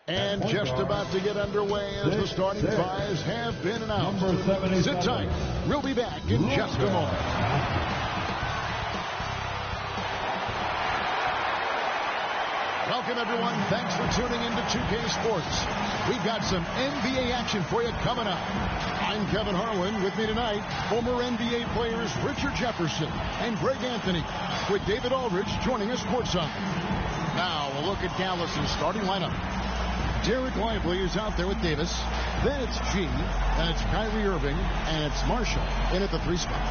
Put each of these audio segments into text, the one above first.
And just about to get underway as the starting fives have been announced. Sit tight. We'll be back in just a moment. Welcome, everyone. Thanks for tuning in to 2K Sports. We've got some NBA action for you coming up. I'm Kevin Harlan. With me tonight, former NBA players Richard Jefferson and Greg Anthony, with David Aldridge joining us courtside. Now, we'll look at Dallas's starting lineup. Derek Lively is out there with Davis. Then it's G. Then it's Kyrie Irving. And it's Marshall in at the 3 spot.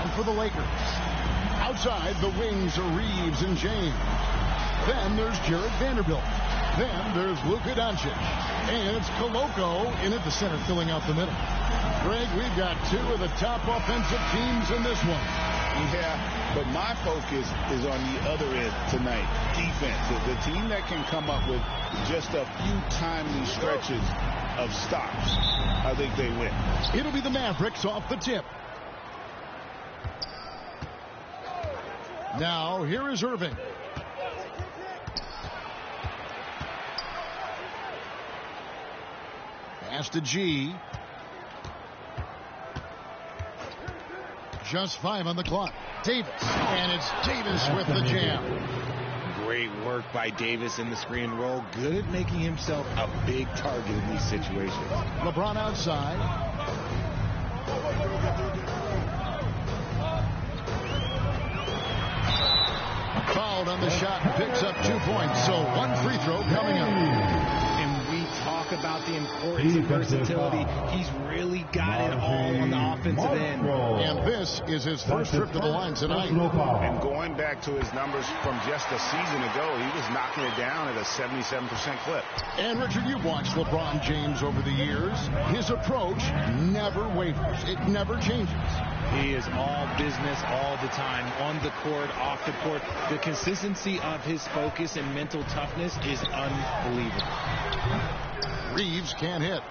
And for the Lakers, outside the wings are Reeves and James. Then there's Jared Vanderbilt. Then there's Luka Doncic. And it's Koloko in at the center, filling out the middle. Greg, we've got 2 of the top offensive teams in this one. Yeah, but my focus is on the other end tonight. Defense. The team that can come up with just a few timely stretches of stops, I think they win. It'll be the Mavericks off the tip. Now, here is Irving. Pass to G. Just 5 on the clock. Davis. And it's Davis with the jam. Great work by Davis in the screen and roll. Good at making himself a big target in these situations. LeBron outside. Fouled on the shot and picks up 2 points. So 1 free throw coming up. Talk about the importance of versatility. He's really got it all on the offensive end. And this is his first trip to the line tonight. And going back to his numbers from just a season ago, he was knocking it down at a 77% clip. And Richard, you've watched LeBron James over the years. His approach never wavers. It never changes. He is all business all the time, on the court, off the court. The consistency of his focus and mental toughness is unbelievable. Reeves can't hit.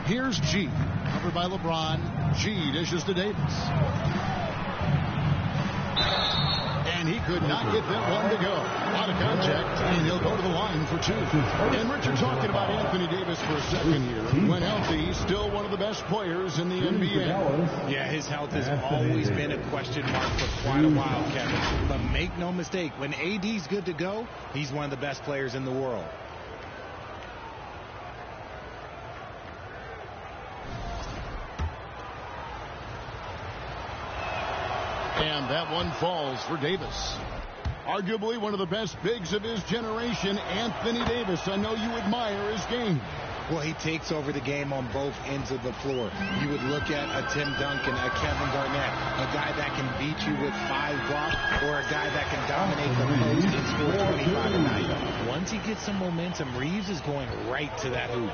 Here's G. Covered by LeBron. G dishes to Davis. And he could not get that one to go. Out of contact, and he'll go to the line for 2. And Richard, talking about Anthony Davis for a second here. When healthy, he's still one of the best players in the NBA. Yeah, his health has always been a question mark for quite a while, Kevin. But make no mistake, when AD's good to go, he's one of the best players in the world. And that one falls for Davis. Arguably one of the best bigs of his generation, Anthony Davis. I know you admire his game. Well, he takes over the game on both ends of the floor. You would look at a Tim Duncan, a Kevin Garnett, a guy that can beat you with 5 blocks, or a guy that can dominate the post and score 25 a night. Once he gets some momentum, Reeves is going right to that hoop.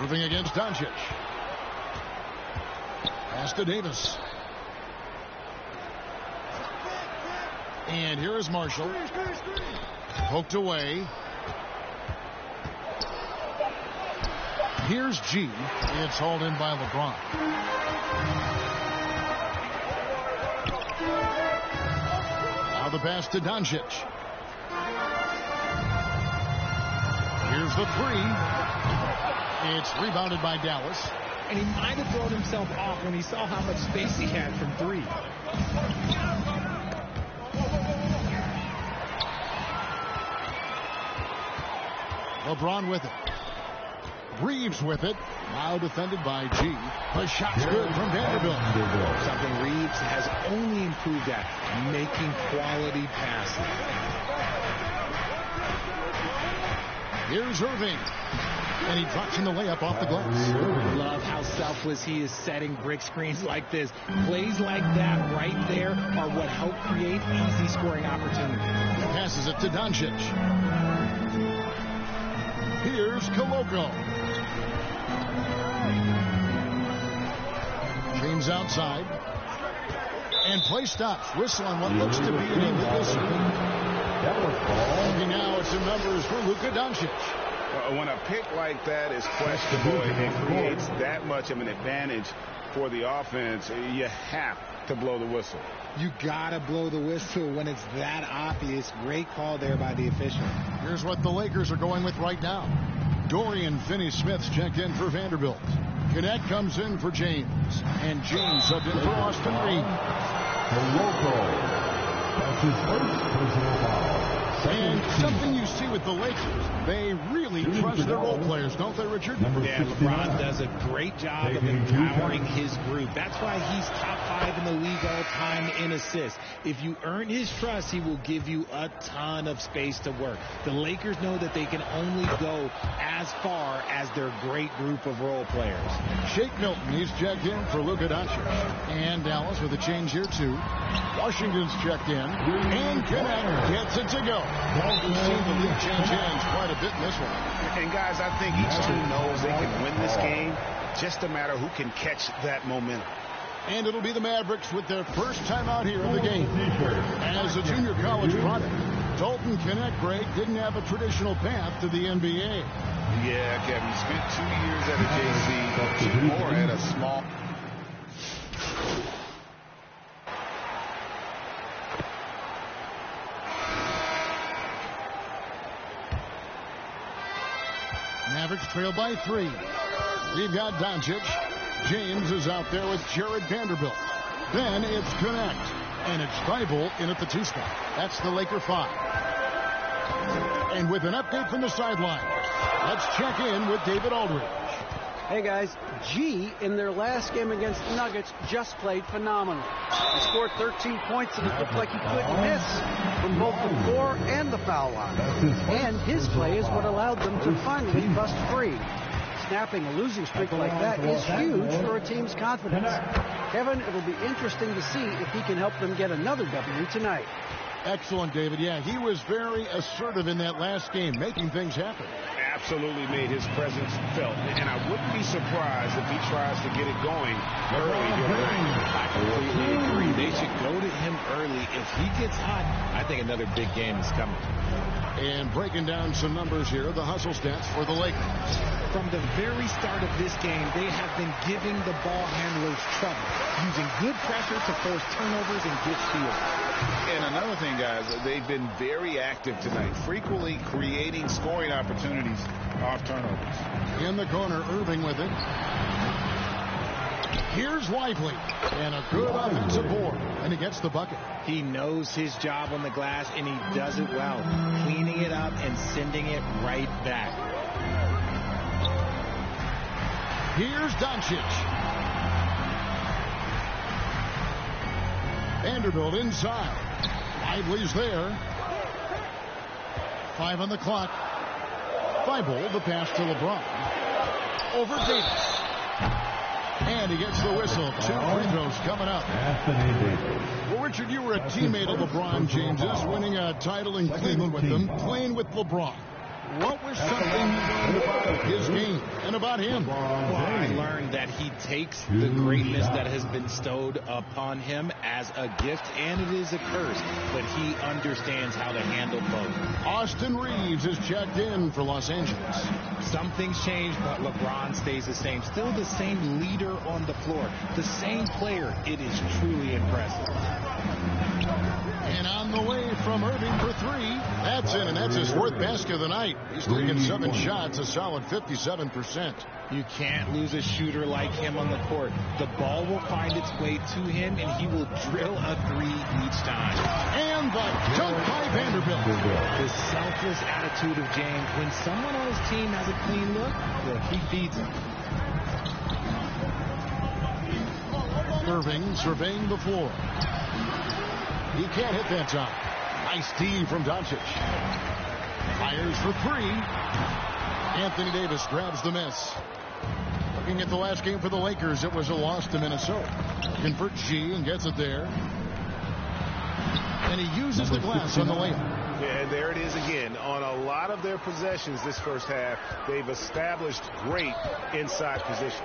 Moving against Doncic. Pass to Davis. And here is Marshall. Poked away. Here's G. It's hauled in by LeBron. Now the pass to Doncic. Here's the 3. It's rebounded by Dallas. And he might have thrown himself off when he saw how much space he had from 3. LeBron with it. Reeves with it. Now defended by G. The shot's good from Vanderbilt. Something Reeves has only improved at, making quality passes. Here's Irving. And he drops in the layup off the glass. Love how selfless he is setting brick screens like this. Plays like that right there are what help create easy scoring opportunities. Passes it to Doncic. Here's Koloko. James outside. And play stops. Whistle on what looks to be an individual. And now it's some numbers for Luka Doncic. When a pick like that is questionable and it creates that much of an advantage for the offense, you have to blow the whistle. You gotta blow the whistle when it's that obvious. Great call there by the official. Here's what the Lakers are going with right now. Dorian Finney-Smith's checked in for Vanderbilt. Knecht comes in for James. And James subbed in for Austin Reeves. That's his first personal foul. And something you see with the Lakers, they really trust their role players, don't they, Richard? Yeah, LeBron does a great job of empowering his group. That's why he's top 5 in the league all time in assists. If you earn his trust, he will give you a ton of space to work. The Lakers know that they can only go as far as their great group of role players. Shake Milton, he's checked in for Luka Doncic. And Dallas with a change here, too. Washington's checked in. And Knecht gets it to go. We've seen the lead change hands quite a bit in this one. And, guys, I think each team knows they can win this game. Just a matter who can catch that momentum. And it'll be the Mavericks with their first time out here in the game. As a junior college product, Dalton Knecht, Greg, didn't have a traditional path to the NBA. Yeah, Kevin, he spent 2 years at a JC, 2 more at a small. Mavericks trail by 3. We've got Doncic. James is out there with Jared Vanderbilt. Then it's Knecht. And it's Thybulle in at the 2 spot. That's the Laker 5. And with an update from the sideline, let's check in with David Aldridge. Hey guys, G in their last game against the Nuggets just played phenomenal. He scored 13 points and it looked like he couldn't miss from both the floor and the foul line. And his play is what allowed them to finally bust free. Snapping a losing streak like that is huge for a team's confidence. Kevin, it'll be interesting to see if he can help them get another W tonight. Excellent, David. Yeah, he was very assertive in that last game, making things happen. Absolutely made his presence felt. And I wouldn't be surprised if he tries to get it going early here tonight. I completely agree. They should go to him early. If he gets hot, I think another big game is coming. And breaking down some numbers here, the hustle stats for the Lakers. From the very start of this game, they have been giving the ball handlers trouble, using good pressure to force turnovers and get steals. And another thing, guys, they've been very active tonight, frequently creating scoring opportunities off turnovers. In the corner, Irving with it. Here's Lively, and a good offensive board, and he gets the bucket. He knows his job on the glass, and he does it well, cleaning it up and sending it right back. Here's Doncic. Vanderbilt inside. Lively's there. 5 on the clock. Thybulle, the pass to LeBron. Over Davis. And he gets the whistle. 2 free throws coming up. Well, Richard, you were a teammate of LeBron James's, winning a title in Cleveland with them, playing with LeBron. What was something you learned about his game and about him? Well, I learned that he takes the greatness that has been bestowed upon him as a gift, and it is a curse, but he understands how to handle both. Austin Reeves is checked in for Los Angeles. Some things change, but LeBron stays the same. Still the same leader on the floor, the same player. It is truly impressive. And on the way from Irving for 3. That's in, and that's his 4th basket of the night. He's taken 7 shots, a solid 57%. You can't lose a shooter like him on the court. The ball will find its way to him, and he will drill a 3 each time. And the dunk by Vanderbilt. The selfless attitude of James. When someone on his team has a clean look, he feeds him. Irving surveying the floor. He can't hit that time. Nice D from Doncic. Fires for 3. Anthony Davis grabs the miss. Looking at the last game for the Lakers, it was a loss to Minnesota. Converts G and gets it there. And he uses the glass on the layup. Yeah, and there it is again. On a lot of their possessions this first half, they've established great inside position.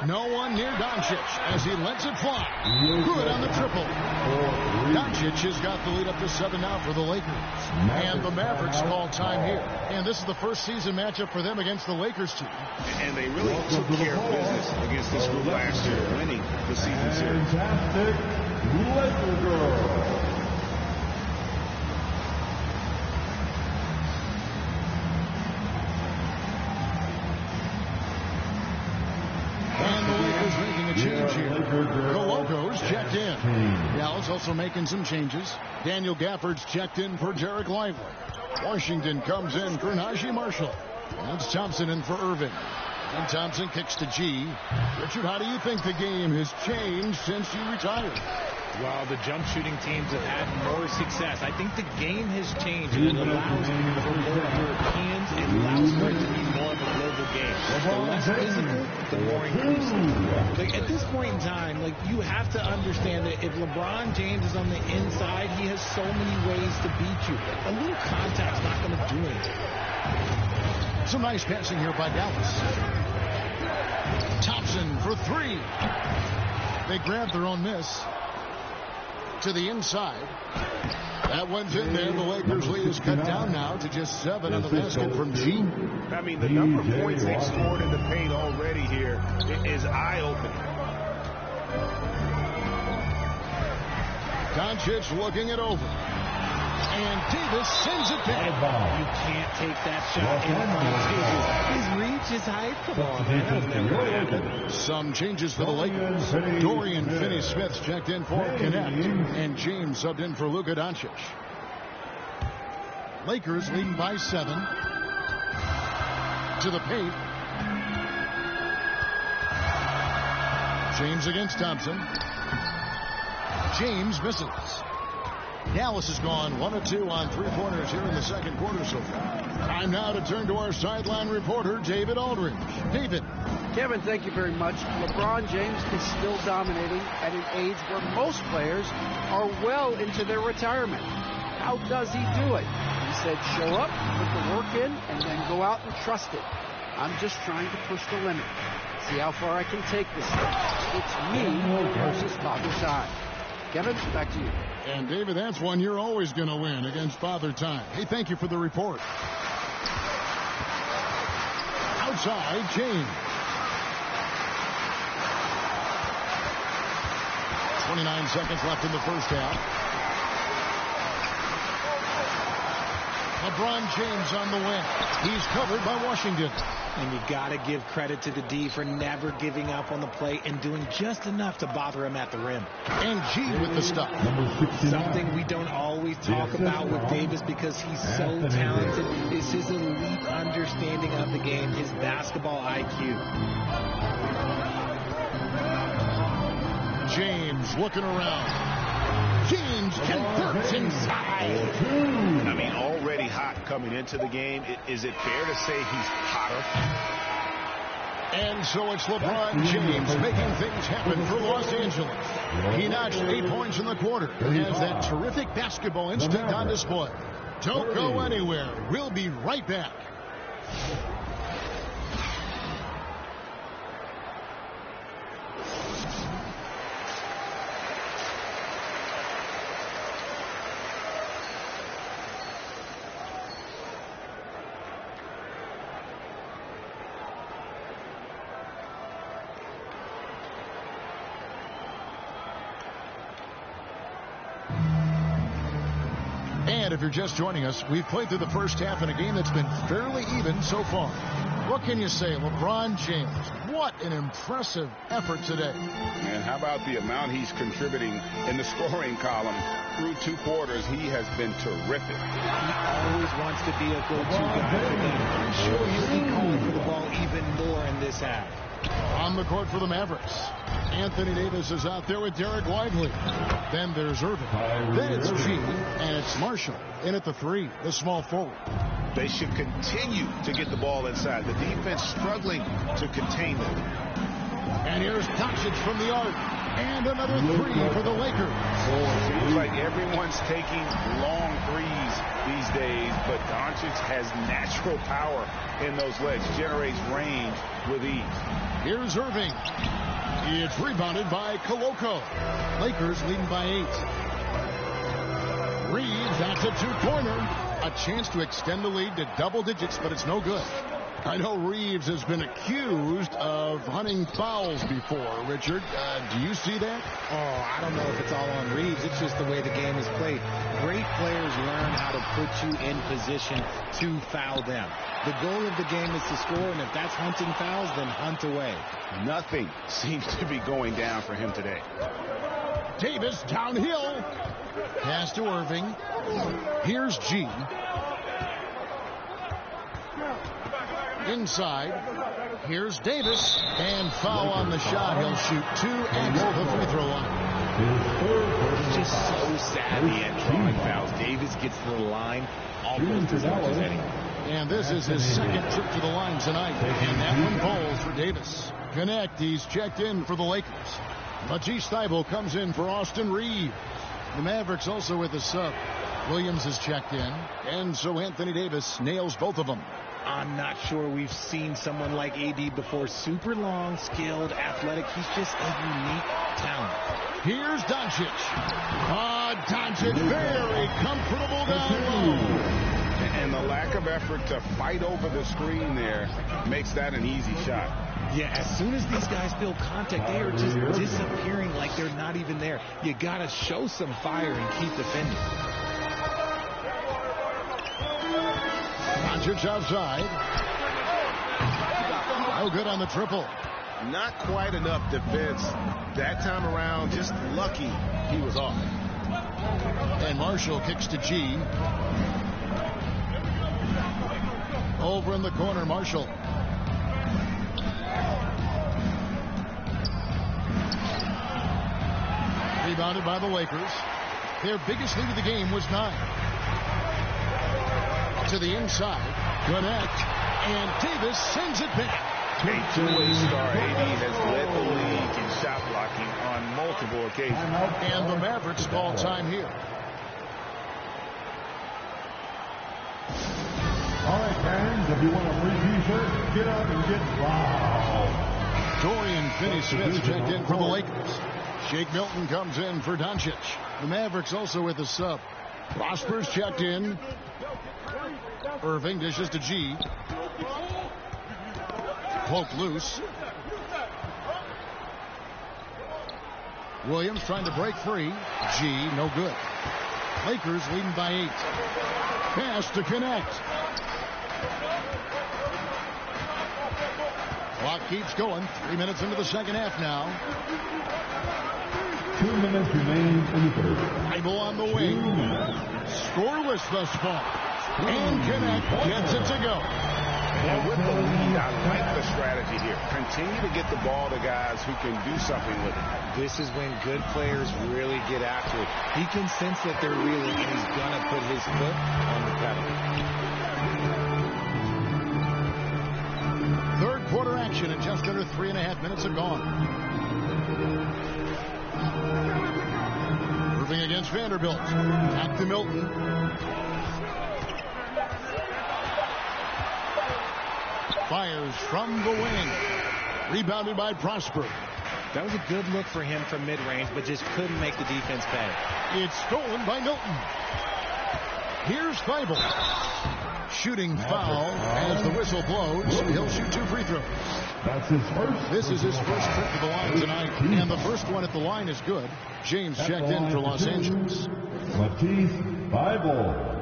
No one near Doncic as he lets it fly. Good on the triple. Doncic has got the lead up to 7 now for the Lakers. And the Mavericks call time here. And this is the first season matchup for them against the Lakers team. And they really took care of business against this group last year, winning the season series. Fantastic Laker girl. Change here. Coloco's checked in. Dallas also making some changes. Daniel Gafford's checked in for Jarek Lively. Washington comes in for Najee Marshall. That's Thompson in for Irving. And Thompson kicks to G. Richard, how do you think the game has changed since you retired? Well, the jump shooting teams have had more success. I think the game has changed, and it allows for more Europeans and allows for it to be more of a global game. The less physical, the more inclusive. Like, at this point in time, like, you have to understand that if LeBron James is on the inside, he has so many ways to beat you. A little contact's not going to do anything. Some nice passing here by Dallas. Thompson for 3. They grab their own miss. To the inside. That one's in there. The Lakers lead is cut down now to just 7 on the basket from G. I mean, the number of points they've scored in the paint already here is eye-opening. Doncic looking it over. And Davis sends it back. You can't take that shot in the His reach is high. Come on, man. That was never going to happen. Some changes for the Lakers. Dorian Finney-Smith's checked in for Connect. And James subbed in for Luka Doncic. Lakers leading by 7. To the paint. James against Thompson. James misses. Dallas has gone 1 of 2 on 3-pointers here in the second quarter so far. Time now to turn to our sideline reporter, David Aldridge. David. Kevin, thank you very much. LeBron James is still dominating at an age where most players are well into their retirement. How does he do it? He said, show up, put the work in, and then go out and trust it. I'm just trying to push the limit. See how far I can take this thing. It's me versus Father Time. Kevin, back to you. And, David, that's one you're always going to win against Father Time. Hey, thank you for the report. Outside, James. 29 seconds left in the first half. LeBron James on the win. He's covered by Washington. And you got to give credit to the D for never giving up on the play and doing just enough to bother him at the rim. And G with the stop. Something we don't always talk about with Davis because he's so talented is his elite understanding of the game, his basketball IQ. James looking around. James converts inside. I mean, already hot coming into the game. Is it fair to say he's hotter? And so it's LeBron James making things happen for Los Angeles. He notched 8 points in the quarter and has that terrific basketball instinct on display. Don't go anywhere. We'll be right back. And if you're just joining us, we've played through the first half in a game that's been fairly even so far. What can you say? LeBron James, what an impressive effort today. And how about the amount he's contributing in the scoring column through 2 quarters? He has been terrific. He always wants to be a go-to guy for them. I'm sure he'll be calling for the ball even more in this half. On the court for the Mavericks, Anthony Davis is out there with Derek Lively. Then there's Irving. Then it's G, and it's Marshall in at the 3, the small forward. They should continue to get the ball inside. The defense struggling to contain them. And here's Doncic from the arc. And another three for the Lakers. It seems like everyone's taking long threes these days, but Doncic has natural power in those legs, generates range with ease. Here's Irving. It's rebounded by Koloko. Lakers leading by 8. Reeves at the two-pointer. A chance to extend the lead to double digits, but it's no good. I know Reeves has been accused of hunting fouls before, Richard. Do you see that? Oh, I don't know if it's all on Reeves. It's just the way the game is played. Great players learn how to put you in position to foul them. The goal of the game is to score, and if that's hunting fouls, then hunt away. Nothing seems to be going down for him today. Davis downhill. Pass to Irving. Here's G. Inside. Here's Davis. And foul on the shot. He'll shoot 2 at the free throw line. He's just so savvy at drawing fouls. Davis gets to the line almost as much as anyone. And this is his second trip to the line tonight. And that one falls for Davis. Connect. He's checked in for the Lakers. Matisse Thybulle comes in for Austin Reeves. The Mavericks also with a sub. Williams is checked in. And so Anthony Davis nails both of them. I'm not sure we've seen someone like AD before. Super long, skilled, athletic. He's just a unique talent. Here's Doncic. Doncic very comfortable down low. And the lack of effort to fight over the screen there makes that an easy shot. Yeah, as soon as these guys feel contact, they are just disappearing like they're not even there. You got to show some fire and keep defending. Doncic outside. No good on the triple. Not quite enough defense that time around. Just lucky he was off. And Marshall kicks to G. Over in the corner, Marshall. Rebounded by the Lakers. Their biggest lead of the game was 9. To the inside. Connect. And Davis sends it back. A two-way star. AD has led the league in shot blocking on multiple occasions. And the Mavericks call time here. All right, fans, if you want a free t-shirt, get up and get loud. Dorian Finney-Smith checked in for the Lakers. Shake Milton comes in for Doncic. The Mavericks also with a sub. Prosper's checked in. Irving dishes to G. Poke loose. Williams trying to break free. G, no good. Lakers leading by 8. Pass to connect. Clock keeps going. 3 minutes into the second half now. 2 minutes remain in the third. Thybulle on the wing. Scoreless thus far. And Connect gets it to go. And with the lead, I like the strategy here. Continue to get the ball to guys who can do something with it. This is when good players really get after it. He can sense that they're reeling, and he's going to put his foot on the pedal. Third quarter action, and just under 3.5 minutes are gone. Irving against Vanderbilt. Back to Milton. Fires from the wing. Rebounded by Prosper. That was a good look for him from mid-range, but just couldn't make the defense pay. It's stolen by Milton. Here's Thybulle. Shooting foul as the whistle blows. He'll shoot 2 free throws. That's his first. This is his first trip to the line tonight, and the first one at the line is good. James checked in for Los Angeles. Matisse Thybulle.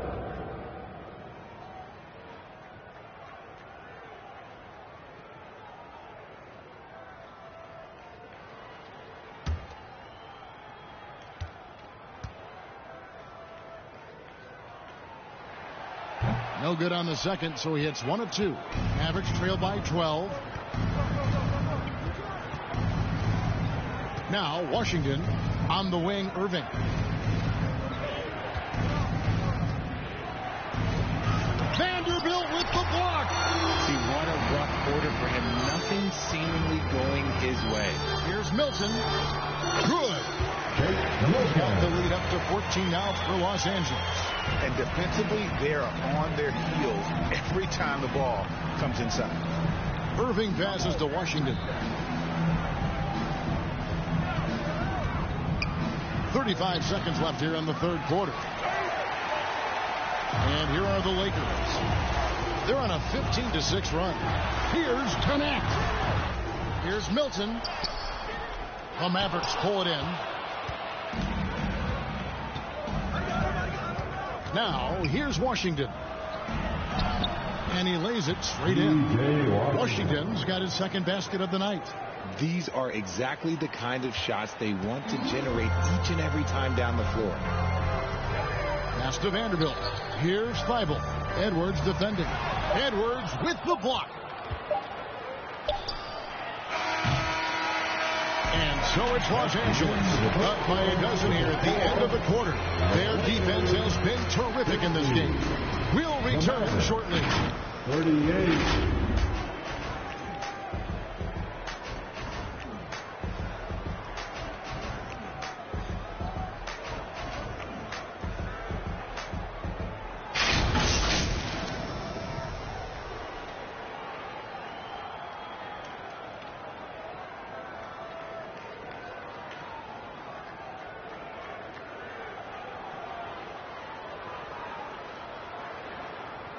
No good on the second, so he hits 1 of 2. Mavericks trail by 12. Now Washington on the wing. Irving. Vanderbilt with the block. See, what a rough quarter for him. Nothing seemingly going his way. Here's Milton. Good. Got the lead up to 14 now for Los Angeles. And defensively, they are on their heels every time the ball comes inside. Irving passes to Washington. 35 seconds left here in the third quarter. And here are the Lakers. They're on a 15-6 run. Here's Garnett. Here's Milton. The Mavericks pull it in. Now, here's Washington. And he lays it straight in. Washington's got his second basket of the night. These are exactly the kind of shots they want to generate each and every time down the floor. Pass to Vanderbilt. Here's Thibault. Edwards defending. Edwards with the block. And so it's Los Angeles up by a dozen here at the end of the quarter. Their defense has been terrific in this game. We'll return shortly. 38.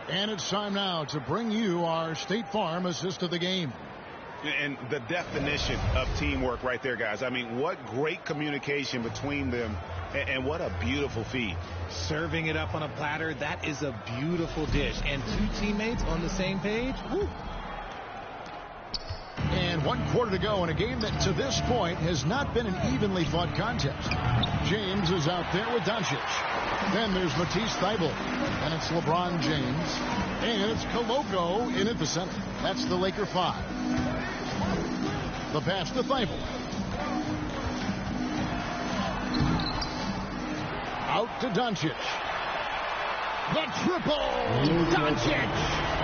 And it's time now to bring you our State Farm assist of the game. And the definition of teamwork right there, guys. I mean, what great communication between them, and what a beautiful feed. Serving it up on a platter, that is a beautiful dish. And two teammates on the same page. Woo. And 1 quarter to go in a game that to this point has not been an evenly fought contest. James is out there with Doncic. Then there's Matisse Thybulle. And it's LeBron James. And it's Koloko in at the center. That's the Laker 5. The pass to Thybulle. Out to Doncic. The triple! Doncic!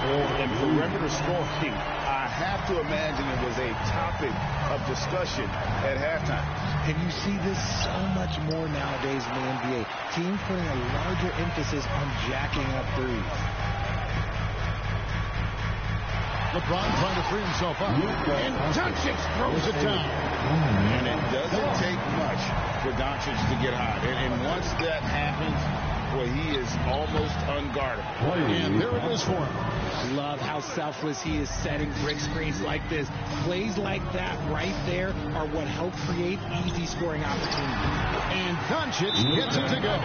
And perimeter scoring, I have to imagine it was a topic of discussion at halftime. And you see this so much more nowadays in the NBA. Teams putting a larger emphasis on jacking up threes. LeBron trying to free himself up. And Doncic throws it down. And it doesn't take much for Doncic to get hot. And once that happens, boy, he is almost unguardable. And there it is for him. Love how selfless he is setting brick screens like this. Plays like that right there are what help create easy scoring opportunities. And Doncic gets it to go.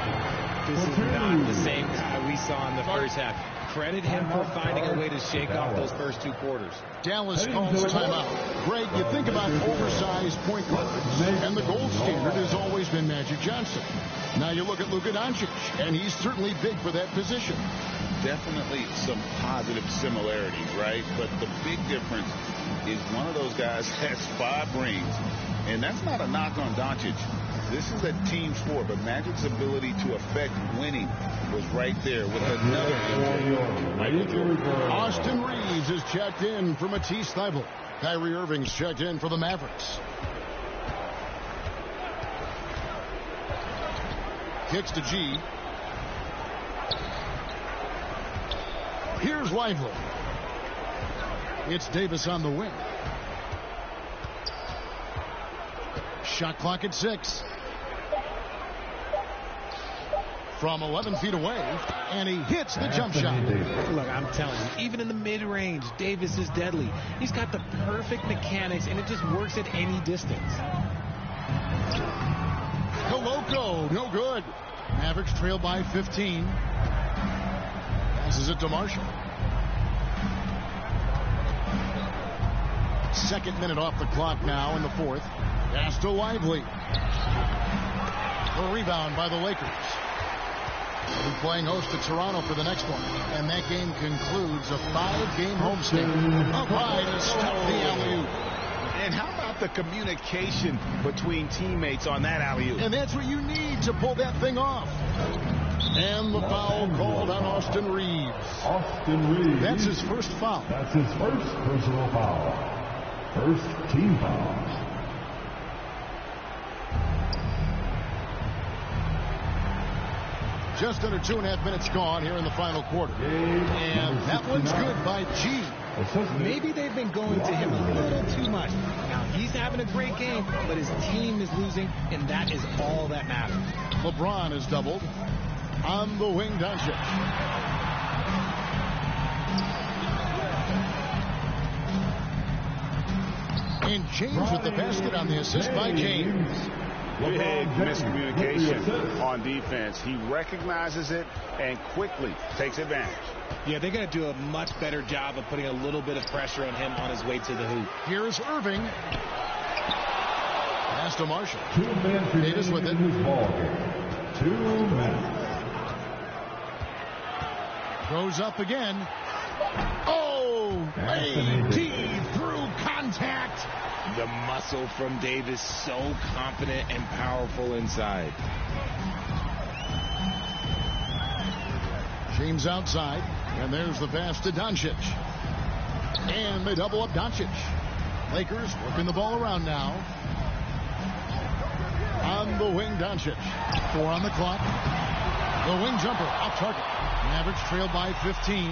This is not the same guy we saw in the first half. Credit him for finding a way to shake off those first 2 quarters. Dallas calls timeout. Greg, you think about oversized point guards, and the gold standard has always been Magic Johnson. Now you look at Luka Doncic, and he's certainly big for that position. Definitely some positive similarities, right? But the big difference is one of those guys has 5 rings, and that's not a knock on Doncic. This is a team sport, but Magic's ability to affect winning was right there with another injury. Austin Reeves is checked in for Matisse Thybulle. Kyrie Irving's checked in for the Mavericks. Kicks to G. Here's Lively. It's Davis on the wing. Shot clock at 6. From 11 feet away, and he hits the jump shot. Look, I'm telling you, even in the mid-range, Davis is deadly. He's got the perfect mechanics, and it just works at any distance. Koloko, no good. Mavericks trail by 15. Passes it to Marshall. Second minute off the clock now in the fourth. Pass to Lively. A rebound by the Lakers. They'll be playing host to Toronto for the next one. And that game concludes a 5-game homestand. Up high to stop the alley-oop. And how about the communication between teammates on that alley-oop? And that's what you need to pull that thing off. And the foul called on Austin Reeves. Austin Reeves. That's his first foul. That's his first personal foul. First team foul. Just under 2.5 minutes gone here in the final quarter. And that one's good by G. Maybe they've been going to him a little too much. Now, he's having a great game, but his team is losing, and that is all that matters. LeBron is doubled. On the wing, Doncic. And James with the basket on the assist by James. Big miscommunication on defense. He recognizes it and quickly takes advantage. Yeah, they got to do a much better job of putting a little bit of pressure on him on his way to the hoop. Here's Irving. Pass to Marshall. Davis with it. 2 minutes. Throws up again. Oh, AD through contact. The muscle from Davis, so confident and powerful inside. James outside, and there's the pass to Doncic. And they double up Doncic. Lakers working the ball around now. On the wing, Doncic. 4 on the clock. The wing jumper, off target. Mavericks trailed by 15.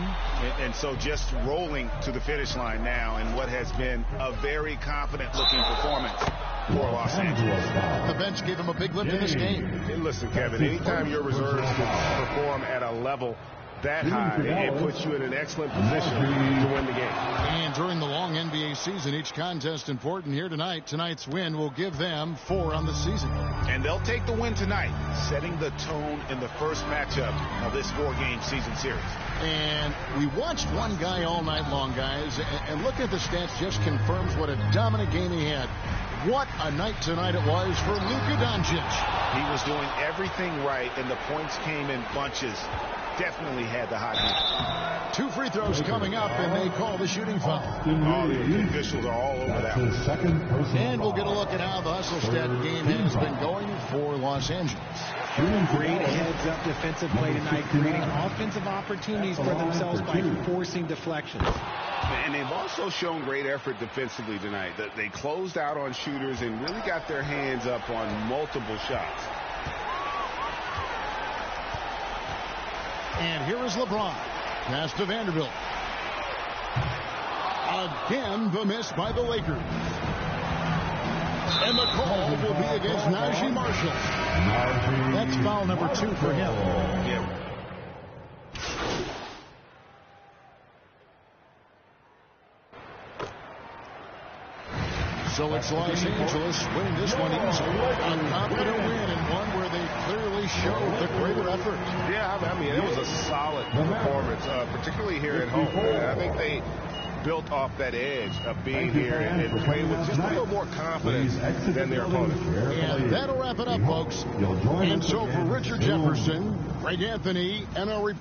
And so just rolling to the finish line now in what has been a very confident-looking performance for Los Angeles. The bench gave him a big lift in this game. Hey, listen, Kevin, anytime your reserves can perform at a level that high, it puts you in an excellent position to win the game. And during the long NBA season, each contest important here tonight. Tonight's win will give them 4 on the season. And they'll take the win tonight, setting the tone in the first matchup of this 4-game season series. And we watched one guy all night long, guys, and looking at the stats just confirms what a dominant game he had. What a night tonight it was for Luka Doncic. He was doing everything right, and the points came in bunches. Definitely had the hot hand. 2 free throws coming up, and they call the shooting foul. Oh, the officials are all over that one. And we'll get a look at how the hustle stat game has been going for Los Angeles. Great heads-up defensive play tonight, creating offensive opportunities for themselves by forcing deflections. And they've also shown great effort defensively tonight. They closed out on shooters and really got their hands up on multiple shots. And here is LeBron. Pass to Vanderbilt. Again, the miss by the Lakers. And the call will be against Najee Marshall. That's foul number 2 for him. Yeah. So it's Los Angeles winning this one easily. A confident win and one where they clearly showed the greater effort. Yeah, I mean, it was a solid performance, particularly here at home. I think they built off that edge of being here and playing with just a little more confidence than their opponent. And that'll wrap it up, folks. And so for Richard Jefferson, Greg Anthony, and our